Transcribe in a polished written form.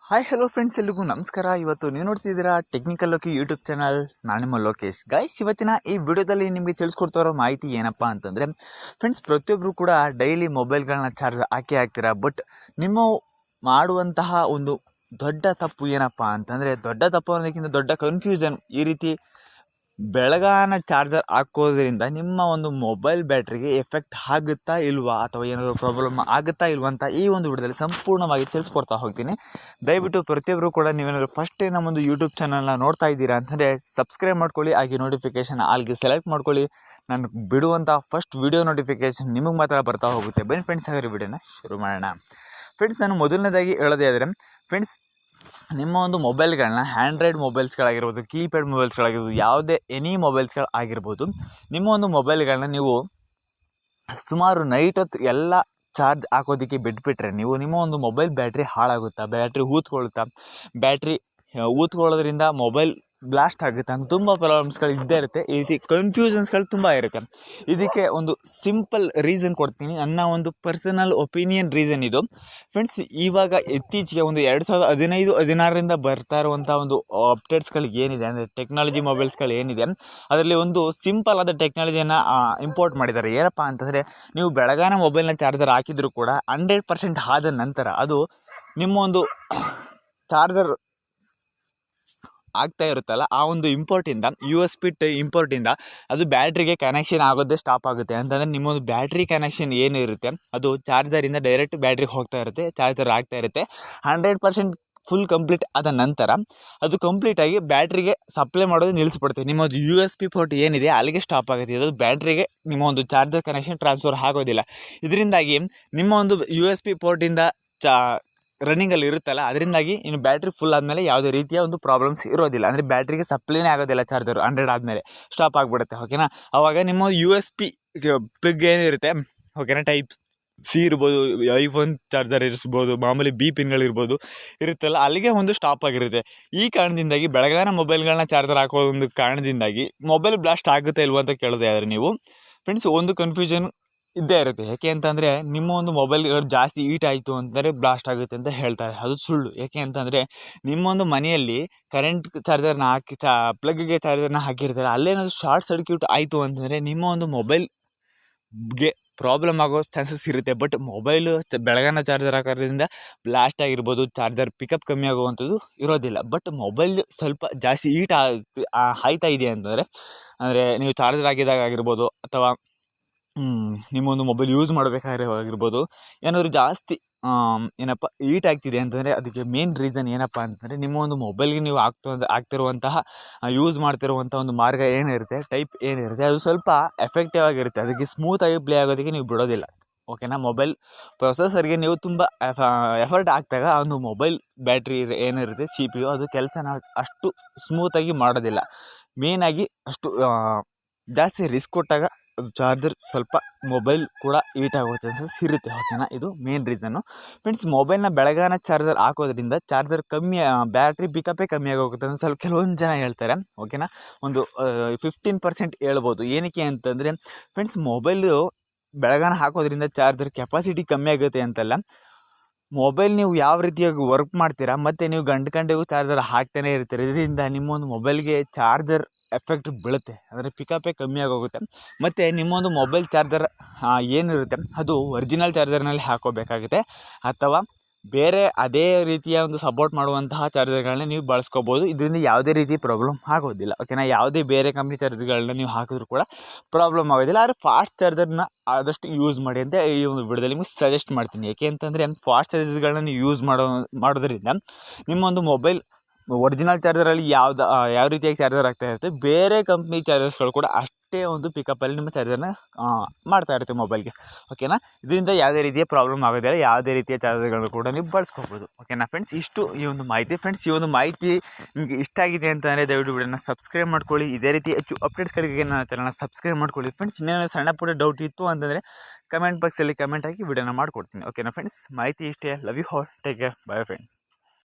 Hi hello friends, ಎಲ್ಲಿಗೂ ನಮಸ್ಕಾರ. ಇವತ್ತು ನೀವು ನೋಡ್ತಿದ್ದೀರಾ ಟೆಕ್ನಿಕಲ್ ಲೋಕಿ ಯೂಟ್ಯೂಬ್ ಚಾನಲ್. ನಾನು ನಿಮ್ಮ ಲೋಕೇಶ್. ಗೈಸ್, ಇವತ್ತಿನ ಈ ವಿಡಿಯೋದಲ್ಲಿ ನಿಮಗೆ ತಿಳಿಸ್ಕೊಡ್ತಾ ಇರೋ ಮಾಹಿತಿ ಏನಪ್ಪ ಅಂತಂದರೆ, ಫ್ರೆಂಡ್ಸ್, ಪ್ರತಿಯೊಬ್ಬರು ಕೂಡ ಡೈಲಿ ಮೊಬೈಲ್ಗಳನ್ನ ಚಾರ್ಜ್ ಹಾಕ್ತೀರಾ. ಬಟ್ ನಿಮ್ಮ ಮಾಡುವಂತಹ ಒಂದು ದೊಡ್ಡ ತಪ್ಪು ಏನಪ್ಪ ಅಂತಂದರೆ, ದೊಡ್ಡ ತಪ್ಪು ಅನ್ನೋದಕ್ಕಿಂತ ದೊಡ್ಡ ಕನ್ಫ್ಯೂಷನ್. ಈ ರೀತಿ ಬೆಳಗಾನ ಚಾರ್ಜರ್ ಹಾಕೋದ್ರಿಂದ ನಿಮ್ಮ ಒಂದು ಮೊಬೈಲ್ ಬ್ಯಾಟ್ರಿಗೆ ಎಫೆಕ್ಟ್ ಆಗುತ್ತಾ ಇಲ್ವಾ, ಅಥವಾ ಏನಾದರೂ ಪ್ರಾಬ್ಲಮ್ ಆಗುತ್ತಾ ಇಲ್ವಾ ಅಂತ ಈ ಒಂದು ವಿಡಿಯೋದಲ್ಲಿ ಸಂಪೂರ್ಣವಾಗಿ ತಿಳಿಸ್ಕೊಡ್ತಾ ಹೋಗ್ತೀನಿ. ದಯವಿಟ್ಟು ಪ್ರತಿಯೊಬ್ಬರು ಕೂಡ ನೀವೇನಾದರೂ ಫಸ್ಟ್ ನಮ್ಮೊಂದು ಯೂಟ್ಯೂಬ್ ಚಾನಲ್ನ ನೋಡ್ತಾ ಇದ್ದೀರಾ ಅಂತಂದರೆ ಸಬ್ಸ್ಕ್ರೈಬ್ ಮಾಡ್ಕೊಳ್ಳಿ. ಹಾಗೆ ನೋಟಿಫಿಕೇಷನ್ ಆಲ್ಗೆ ಸೆಲೆಕ್ಟ್ ಮಾಡ್ಕೊಳ್ಳಿ. ನಾನು ಬಿಡುವಂಥ ಫಸ್ಟ್ ವಿಡಿಯೋ ನೋಟಿಫಿಕೇಷನ್ ನಿಮಗೆ ಮಾತ್ರ ಬರ್ತಾ ಹೋಗುತ್ತೆ. ಬನ್ನಿ ಫ್ರೆಂಡ್ಸ್, ಹಾಗಾದ್ರೆ ವಿಡಿಯೋನ ಶುರು ಮಾಡೋಣ. ಫ್ರೆಂಡ್ಸ್, ನಾನು ಮೊದಲನೇದಾಗಿ ಹೇಳೋದೇ ಆದರೆ, ಫ್ರೆಂಡ್ಸ್, ನಿಮ್ಮ ಒಂದು ಮೊಬೈಲ್ಗಳನ್ನ ಆ್ಯಂಡ್ರಾಯ್ಡ್ ಮೊಬೈಲ್ಸ್ಗಳಾಗಿರ್ಬೋದು, ಕೀಪ್ಯಾಡ್ ಮೊಬೈಲ್ಸ್ಗಳಾಗಿರ್ಬೋದು, ಯಾವುದೇ ಎನಿ ಮೊಬೈಲ್ಸ್ಗಳು ಆಗಿರ್ಬೋದು, ನಿಮ್ಮ ಒಂದು ಮೊಬೈಲ್ಗಳನ್ನ ನೀವು ಸುಮಾರು ನೈಟ್ ಹೊತ್ತು ಎಲ್ಲ ಚಾರ್ಜ್ ಹಾಕೋದಕ್ಕೆ ಬಿಟ್ಬಿಟ್ರೆ ನಿಮ್ಮ ಒಂದು ಮೊಬೈಲ್ ಬ್ಯಾಟ್ರಿ ಹಾಳಾಗುತ್ತಾ, ಬ್ಯಾಟ್ರಿ ಊದ್ಕೊಳ್ಳೋದ್ರಿಂದ ಮೊಬೈಲ್ ಬ್ಲಾಸ್ಟ್ ಆಗುತ್ತೆ ಅಂತ ತುಂಬ ಪ್ರಾಬ್ಲಮ್ಸ್ಗಳು ಇದ್ದೇ ಇರುತ್ತೆ. ಈ ರೀತಿ ಕನ್ಫ್ಯೂಷನ್ಸ್ಗಳು ತುಂಬ ಇರುತ್ತೆ. ಇದಕ್ಕೆ ಒಂದು ಸಿಂಪಲ್ ರೀಸನ್ ಕೊಡ್ತೀನಿ, ನನ್ನ ಒಂದು ಪರ್ಸನಲ್ ಒಪಿನಿಯನ್ ರೀಸನ್ ಇದು. ಫ್ರೆಂಡ್ಸ್, ಇವಾಗ ಇತ್ತೀಚೆಗೆ ಒಂದು 2015-16ರಿಂದ ಬರ್ತಾ ಇರುವಂಥ ಒಂದು ಅಪ್ಡೇಟ್ಸ್ಗಳು ಏನಿದೆ ಅಂದರೆ, ಟೆಕ್ನಾಲಜಿ ಮೊಬೈಲ್ಸ್ಗಳು ಏನಿದೆ, ಅದರಲ್ಲಿ ಒಂದು ಸಿಂಪಲ್ ಆದ ಟೆಕ್ನಾಲಜಿಯನ್ನು ಇಂಪೋರ್ಟ್ ಮಾಡಿದ್ದಾರೆ. ಏನಪ್ಪ ಅಂತಂದರೆ, ನೀವು ಬೆಳಗಾನ ಮೊಬೈಲ್ನ ಚಾರ್ಜರ್ ಹಾಕಿದರೂ ಕೂಡ 100% ಆದ ನಂತರ ಅದು ನಿಮ್ಮ ಒಂದು ಚಾರ್ಜರ್ ಆಗ್ತಾ ಇರುತ್ತಲ್ಲ, ಆ ಒಂದು ಇಂಪೋರ್ಟಿಂದ USB ಇಂಪೋರ್ಟಿಂದ ಅದು ಬ್ಯಾಟ್ರಿಗೆ ಕನೆಕ್ಷನ್ ಆಗೋದೇ ಸ್ಟಾಪ್ ಆಗುತ್ತೆ. ಅಂತಂದರೆ ನಿಮ್ಮೊಂದು ಬ್ಯಾಟ್ರಿ ಕನೆಕ್ಷನ್ ಏನಿರುತ್ತೆ ಅದು ಚಾರ್ಜರಿಂದ ಡೈರೆಕ್ಟ್ ಬ್ಯಾಟ್ರಿಗೆ ಹೋಗ್ತಾ ಇರುತ್ತೆ, ಚಾರ್ಜರ್ ಆಗ್ತಾ ಇರುತ್ತೆ. 100% ಫುಲ್ ಕಂಪ್ಲೀಟ್ ಆದ ನಂತರ ಅದು ಕಂಪ್ಲೀಟಾಗಿ ಬ್ಯಾಟ್ರಿಗೆ ಸಪ್ಲೈ ಮಾಡೋದು ನಿಲ್ಲಿಸ್ಬಿಡುತ್ತೆ. ನಿಮ್ಮದು USB ಪೋರ್ಟ್ ಏನಿದೆ ಅಲ್ಲಿಗೆ ಸ್ಟಾಪ್ ಆಗುತ್ತೆ. ಅದು ಬ್ಯಾಟ್ರಿಗೆ ನಿಮ್ಮ ಒಂದು ಚಾರ್ಜರ್ ಕನೆಕ್ಷನ್ ಟ್ರಾನ್ಸ್ಫರ್ ಆಗೋದಿಲ್ಲ. ಇದರಿಂದಾಗಿ ನಿಮ್ಮ ಒಂದು USB ಪೋರ್ಟಿಂದ ರನ್ನಿಂಗಲ್ಲಿ ಇರುತ್ತಲ್ಲ, ಅದರಿಂದಾಗಿ ಇನ್ನು ಬ್ಯಾಟ್ರಿ ಫುಲ್ ಆದಮೇಲೆ ಯಾವುದೇ ರೀತಿಯ ಒಂದು ಪ್ರಾಬ್ಲಮ್ಸ್ ಇರೋದಿಲ್ಲ. ಅಂದರೆ ಬ್ಯಾಟ್ರಿಗೆ ಸಪ್ಲೈನೇ ಆಗೋದಿಲ್ಲ. ಚಾರ್ಜರ್ 100 ಆದಮೇಲೆ ಸ್ಟಾಪ್ ಆಗಿಬಿಡುತ್ತೆ. ಓಕೆನಾ, ಆವಾಗ ನಿಮ್ಮ USB ಪ್ಲಗ್ ಏನಿರುತ್ತೆ, ಓಕೆನಾ, ಟೈಪ್ C ಇರ್ಬೋದು, ಐಫೋನ್ ಚಾರ್ಜರ್ ಇರಿಸ್ಬೋದು, ಮಾಮೂಲಿ B ಪಿನ್ಗಳಿರ್ಬೋದು ಇರುತ್ತಲ್ಲ, ಅಲ್ಲಿಗೆ ಒಂದು ಸ್ಟಾಪ್ ಆಗಿರುತ್ತೆ. ಈ ಕಾರಣದಿಂದಾಗಿ ಬೆಳಗಾನ ಮೊಬೈಲ್ಗಳನ್ನ ಚಾರ್ಜರ್ ಹಾಕೋ ಒಂದು ಕಾರಣದಿಂದಾಗಿ ಮೊಬೈಲ್ ಬ್ಲಾಸ್ಟ್ ಆಗುತ್ತೆ ಇಲ್ವ ಅಂತ ಕೇಳೋದೇ ಆದರೆ ನೀವು, ಫ್ರೆಂಡ್ಸ್, ಒಂದು ಕನ್ಫ್ಯೂಷನ್ ಇದ್ದೇ ಇರುತ್ತೆ. ಯಾಕೆ ಅಂತಂದರೆ, ನಿಮ್ಮ ಒಂದು ಮೊಬೈಲ್ಗಳು ಜಾಸ್ತಿ ಹೀಟ್ ಆಯಿತು ಅಂತಂದರೆ ಬ್ಲಾಸ್ಟ್ ಆಗುತ್ತೆ ಅಂತ ಹೇಳ್ತಾರೆ. ಅದು ಸುಳ್ಳು. ಯಾಕೆ ಅಂತಂದರೆ, ನಿಮ್ಮೊಂದು ಮನೆಯಲ್ಲಿ ಕರೆಂಟ್ ಚಾರ್ಜರ್ನ ಹಾಕಿ ಪ್ಲಗ್ಗೆ ಚಾರ್ಜರ್ನ ಹಾಕಿರ್ತಾರೆ, ಅಲ್ಲೇನಾದರೂ ಶಾರ್ಟ್ ಸರ್ಕ್ಯೂಟ್ ಆಯಿತು ಅಂತಂದರೆ ನಿಮ್ಮ ಒಂದು ಮೊಬೈಲ್ಗೆ ಪ್ರಾಬ್ಲಮ್ ಆಗೋ ಚಾನ್ಸಸ್ ಇರುತ್ತೆ. ಬಟ್ ಮೊಬೈಲು ಬೆಳಗಾನ ಚಾರ್ಜರ್ ಹಾಕೋದ್ರಿಂದ ಬ್ಲಾಸ್ಟ್ ಆಗಿರ್ಬೋದು, ಚಾರ್ಜರ್ ಪಿಕಪ್ ಕಮ್ಮಿ ಆಗುವಂಥದ್ದು ಇರೋದಿಲ್ಲ. ಬಟ್ ಮೊಬೈಲ್ ಸ್ವಲ್ಪ ಜಾಸ್ತಿ ಹೀಟ್ ಆಯ್ತಾ ಇದೆ ಅಂತಂದರೆ, ಅಂದರೆ ನೀವು ಚಾರ್ಜರ್ ಹಾಕಿದಾಗ ಆಗಿರ್ಬೋದು, ಅಥವಾ ನಿಮ್ಮೊಂದು ಮೊಬೈಲ್ ಯೂಸ್ ಮಾಡಬೇಕಾಗಿರ್ಬೋದು, ಏನಾದರೂ ಜಾಸ್ತಿ ಏನಪ್ಪ ಹೀಟ್ ಆಗ್ತಿದೆ ಅಂತಂದರೆ ಅದಕ್ಕೆ ಮೇನ್ ರೀಸನ್ ಏನಪ್ಪ ಅಂತಂದರೆ, ನಿಮ್ಮ ಒಂದು ಮೊಬೈಲ್ಗೆ ನೀವು ಆಗ್ತಿರುವಂತಹ ಯೂಸ್ ಮಾಡ್ತಿರುವಂಥ ಒಂದು ಮಾರ್ಗ ಏನಿರುತ್ತೆ, ಟೈಪ್ ಏನಿರುತ್ತೆ, ಅದು ಸ್ವಲ್ಪ ಎಫೆಕ್ಟಿವ್ ಆಗಿರುತ್ತೆ. ಅದಕ್ಕೆ ಸ್ಮೂತಾಗಿ ಪ್ಲೇ ಆಗೋದಕ್ಕೆ ನೀವು ಬಿಡೋದಿಲ್ಲ. ಓಕೆನಾ, ಮೊಬೈಲ್ ಪ್ರೊಸೆಸರ್ಗೆ ನೀವು ತುಂಬ ಎಫರ್ಟ್ ಹಾಕಿದಾಗ ಆ ಒಂದು ಮೊಬೈಲ್ ಬ್ಯಾಟ್ರಿ ಏನಿರುತ್ತೆ CPU ಅದು ಕೆಲಸನ ಅಷ್ಟು ಸ್ಮೂತಾಗಿ ಮಾಡೋದಿಲ್ಲ. ಮೇಯ್ನಾಗಿ ಅಷ್ಟು ಜಾಸ್ತಿ ರಿಸ್ಕ್ ಕೊಟ್ಟಾಗ ಅದು ಚಾರ್ಜರ್ ಸ್ವಲ್ಪ ಮೊಬೈಲ್ ಕೂಡ ಹೀಟ್ ಆಗೋ ಚಾನ್ಸಸ್ ಇರುತ್ತೆ. ಓಕೆನಾ, ಇದು ಮೇನ್ ರೀಸನ್ನು. ಫ್ರೆಂಡ್ಸ್, ಮೊಬೈಲ್ನ ಬೆಳಗಾನ ಚಾರ್ಜರ್ ಹಾಕೋದ್ರಿಂದ ಚಾರ್ಜರ್ ಬ್ಯಾಟ್ರಿ ಪಿಕಪ್ಪೇ ಕಮ್ಮಿ ಆಗೋಗುತ್ತೆ ಅಂತ ಸ್ವಲ್ಪ ಕೆಲವೊಂದು ಜನ ಹೇಳ್ತಾರೆ. ಓಕೆನಾ, ಒಂದು 15% ಹೇಳ್ಬೋದು. ಏನಕ್ಕೆ ಅಂತಂದರೆ, ಫ್ರೆಂಡ್ಸ್, ಮೊಬೈಲು ಬೆಳಗಾನ ಹಾಕೋದ್ರಿಂದ ಚಾರ್ಜರ್ ಕೆಪಾಸಿಟಿ ಕಮ್ಮಿ ಆಗುತ್ತೆ ಅಂತಲ್ಲ, ಮೊಬೈಲ್ ನೀವು ಯಾವ ರೀತಿಯಾಗಿ ವರ್ಕ್ ಮಾಡ್ತೀರಾ ಮತ್ತು ನೀವು ಗಂಟೆಗೂ ಚಾರ್ಜರ್ ಹಾಕ್ತಾನೆ ಇರ್ತೀರ, ಇದರಿಂದ ನಿಮ್ಮೊಂದು ಮೊಬೈಲ್ಗೆ ಚಾರ್ಜರ್ ಎಫೆಕ್ಟ್ ಬೀಳುತ್ತೆ. ಅಂದರೆ ಪಿಕಪ್ಪೇ ಕಮ್ಮಿ ಆಗೋಗುತ್ತೆ. ಮತ್ತು ನಿಮ್ಮೊಂದು ಮೊಬೈಲ್ ಚಾರ್ಜರ್ ಏನಿರುತ್ತೆ ಅದು ಒರಿಜಿನಲ್ ಚಾರ್ಜರ್ನಲ್ಲಿ ಹಾಕೋಬೇಕಾಗುತ್ತೆ, ಅಥವಾ ಬೇರೆ ಅದೇ ರೀತಿಯ ಒಂದು ಸಪೋರ್ಟ್ ಮಾಡುವಂತಹ ಚಾರ್ಜರ್ಗಳನ್ನ ನೀವು ಬಳಸ್ಕೋಬೋದು. ಇದರಿಂದ ಯಾವುದೇ ರೀತಿ ಪ್ರಾಬ್ಲಮ್ ಆಗೋದಿಲ್ಲ. ಓಕೆನಾ, ಯಾವುದೇ ಬೇರೆ ಕಂಪ್ನಿ ಚಾರ್ಜರ್ಗಳನ್ನ ನೀವು ಹಾಕಿದ್ರೂ ಕೂಡ ಪ್ರಾಬ್ಲಮ್ ಆಗೋದಿಲ್ಲ. ಆದರೆ ಫಾಸ್ಟ್ ಚಾರ್ಜರ್ನ ಆದಷ್ಟು ಯೂಸ್ ಮಾಡಿ ಅಂತ ಈ ಒಂದು ವಿಡಿಯೋದಲ್ಲಿ ನಿಮಗೆ ಸಜೆಸ್ಟ್ ಮಾಡ್ತೀನಿ. ಏಕೆ ಅಂತಂದರೆ, ಫಾಸ್ಟ್ ಚಾರ್ಜರ್ಗಳನ್ನ ನೀವು ಯೂಸ್ ಮಾಡೋದ್ರಿಂದ ನಿಮ್ಮೊಂದು ಮೊಬೈಲ್ ಒರಿಜಿನಲ್ ಚಾರ್ಜರಲ್ಲಿ ಯಾವ ರೀತಿಯಾಗಿ ಚಾರ್ಜರ್ ಆಗ್ತಾ ಇರುತ್ತೆ, ಬೇರೆ ಕಂಪ್ನಿ ಚಾರ್ಜರ್ಸ್ಗಳು ಕೂಡ ಅಷ್ಟೇ ಒಂದು ಪಿಕಪ್ಪಲ್ಲಿ ನಿಮ್ಮ ಚಾರ್ಜರ್ನ ಮಾಡ್ತಾ ಇರುತ್ತೆ ಮೊಬೈಲ್ಗೆ. ಓಕೆನಾ, ಇದರಿಂದ ಯಾವುದೇ ರೀತಿಯ ಪ್ರಾಬ್ಲಮ್ ಆಗೋದಿಲ್ಲ. ಯಾವುದೇ ರೀತಿಯ ಚಾರ್ಜರ್ಗಳನ್ನು ಕೂಡ ನೀವು ಬಳಸ್ಕೋಬೋದು. ಓಕೆನಾ ಫ್ರೆಂಡ್ಸ್, ಇಷ್ಟು ಈ ಒಂದು ಮಾಹಿತಿ. ಫ್ರೆಂಡ್ಸ್, ಈ ಒಂದು ಮಾಹಿತಿ ನಿಮಗೆ ಇಷ್ಟ ಆಗಿದೆ ಅಂತಂದರೆ ದಯವಿಟ್ಟು ವಿಡಿಯೋನ ಸಬ್ಸ್ಕ್ರೈಬ್ ಮಾಡ್ಕೊಳ್ಳಿ. ಇದೇ ರೀತಿ ಹೆಚ್ಚು ಅಪ್ಡೇಟ್ಸ್ಗಳಿಗೆ ನನ್ನ ಚಾನಲ್ನ ಸಬ್ಸ್ಕ್ರೈಬ್ ಮಾಡ್ಕೊಳ್ಳಿ. ಫ್ರೆಂಡ್ಸ್, ಇನ್ನೇನು ಸಣ್ಣ ಪುಟ್ಟ ಡೌಟ್ ಇತ್ತು ಅಂತಂದರೆ ಕಮೆಂಟ್ ಬಾಕ್ಸಲ್ಲಿ ಕಮೆಂಟ್ ಹಾಕಿ ವಿಡಿಯೋನ ಮಾಡ್ಕೊಡ್ತೀನಿ. ಓಕೆನಾ ಫ್ರೆಂಡ್ಸ್, ಮಾಹಿತಿ ಇಷ್ಟೇ. Love you all, take care, bye friends.